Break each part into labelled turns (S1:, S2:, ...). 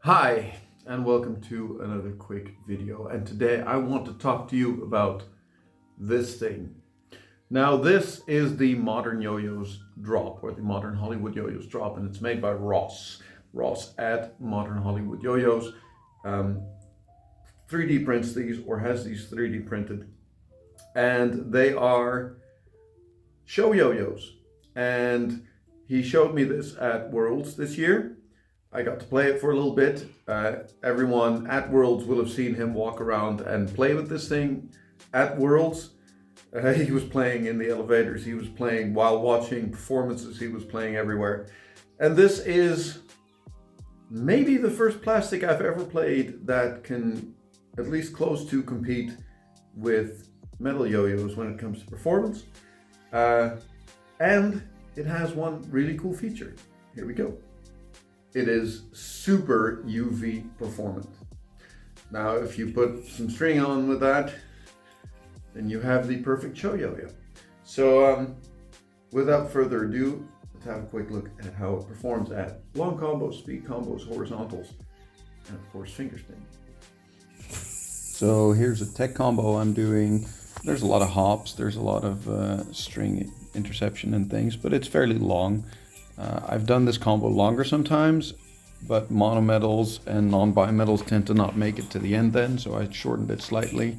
S1: Hi, and welcome to another quick video. And today I want to talk to you about this thing. Now, this is the Modern Yoyos drop, or the Modern Hollywood Yoyos drop, and it's made by Ross. Ross at Modern Hollywood Yoyos 3D prints these, or has these 3D printed, and they are show yo-yos. And he showed me this at Worlds this year. I got to play it for a little bit. Everyone at Worlds will have seen him walk around and play with this thing at Worlds. He was playing in the elevators, he was playing while watching performances, he was playing everywhere. And this is maybe the first plastic I've ever played that can at least close to compete with metal yo-yos when it comes to performance. And it has one really cool feature. Here we go. It is super UV performant. Now, if you put some string on with that, then you have the perfect show yo-yo. So without further ado, let's have a quick look at how it performs at long combos, speed combos, horizontals, and of course fingerspin.
S2: So here's a tech combo I'm doing. There's a lot of hops, there's a lot of string interception and things, but it's fairly long. I've done this combo longer sometimes, but monometals and non-bimetals tend to not make it to the end then, so I shortened it slightly.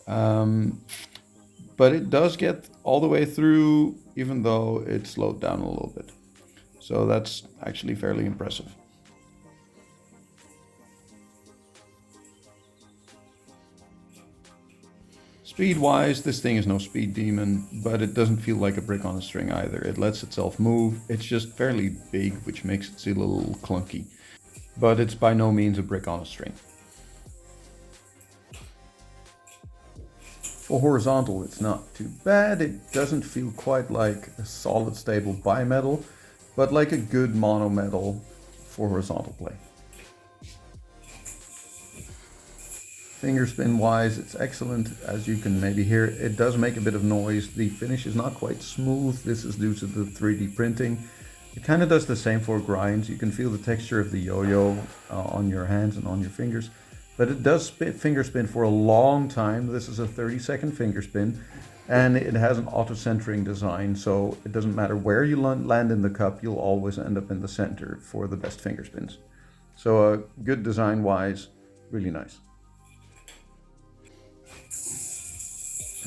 S2: But it does get all the way through, even though it's slowed down a little bit. So that's actually fairly impressive. Speed-wise, this thing is no speed demon, but it doesn't feel like a brick on a string either. It lets itself move. It's just fairly big, which makes it seem a little clunky. But it's by no means a brick on a string. For horizontal, it's not too bad. It doesn't feel quite like a solid, stable bimetal, but like a good monometal for horizontal play. Fingerspin wise, it's excellent. As you can maybe hear, it does make a bit of noise. The finish is not quite smooth. This is due to the 3D printing. It kind of does the same for grinds. You can feel the texture of the yo-yo on your hands and on your fingers. But it does fingerspin for a long time. This is a 30-second fingerspin, and it has an auto-centering design, so it doesn't matter where you land in the cup, you'll always end up in the center for the best fingerspins. So good design-wise, really nice.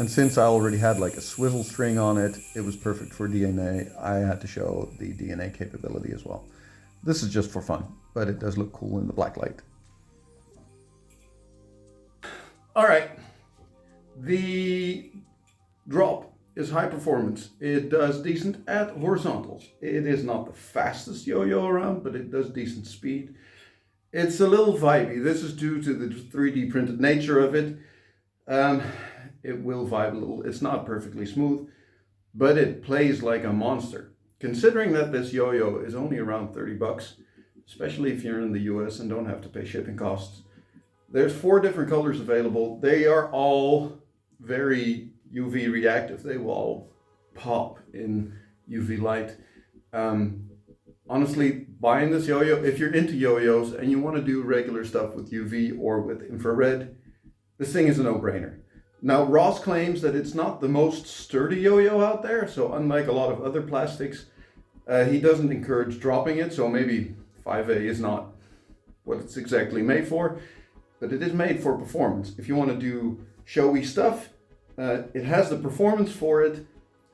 S2: And since I already had like a swivel string on it, it was perfect for DNA. I had to show the DNA capability as well. This is just for fun, but it does look cool in the black light.
S1: All right, the drop is high performance. It does decent at horizontals. It is not the fastest yo-yo around, but it does decent speed. It's a little vibey. This is due to the 3D printed nature of it. It will vibe a little. It's not perfectly smooth, but it plays like a monster. Considering that this yo-yo is only around 30 bucks, especially if you're in the US and don't have to pay shipping costs. There's 4 different colors available. They are all very UV reactive. They will all pop in UV light. Honestly, buying this yo-yo, if you're into yo-yos and you want to do regular stuff with UV or with infrared, this thing is a no-brainer. Now, Ross claims that it's not the most sturdy yo-yo out there, so unlike a lot of other plastics, he doesn't encourage dropping it, so maybe 5A is not what it's exactly made for, but it is made for performance. If you want to do showy stuff, it has the performance for it,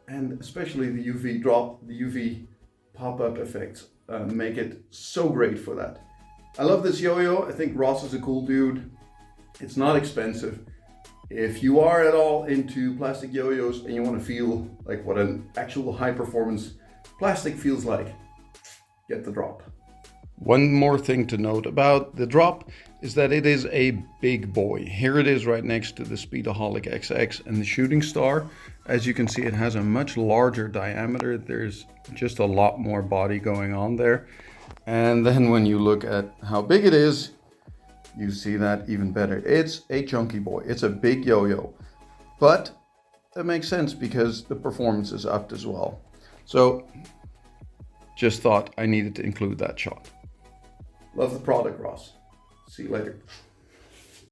S1: and especially the UV drop, the UV pop-up effects make it so great for that. I love this yo-yo. I think Ross is a cool dude. It's not expensive. If you are at all into plastic yo-yos and you want to feel like what an actual high performance plastic feels like, get the drop.
S2: One more thing to note about the drop is that it is a big boy. Here it is right next to the Speedaholic XX and the Shooting Star. As you can see, it has a much larger diameter. There's just a lot more body going on there. And then when you look at how big it is, you see that even better. It's a chunky boy. It's a big yo-yo, but that makes sense because the performance is upped as well. So just thought I needed to include that shot.
S1: Love the product, Ross. See you later.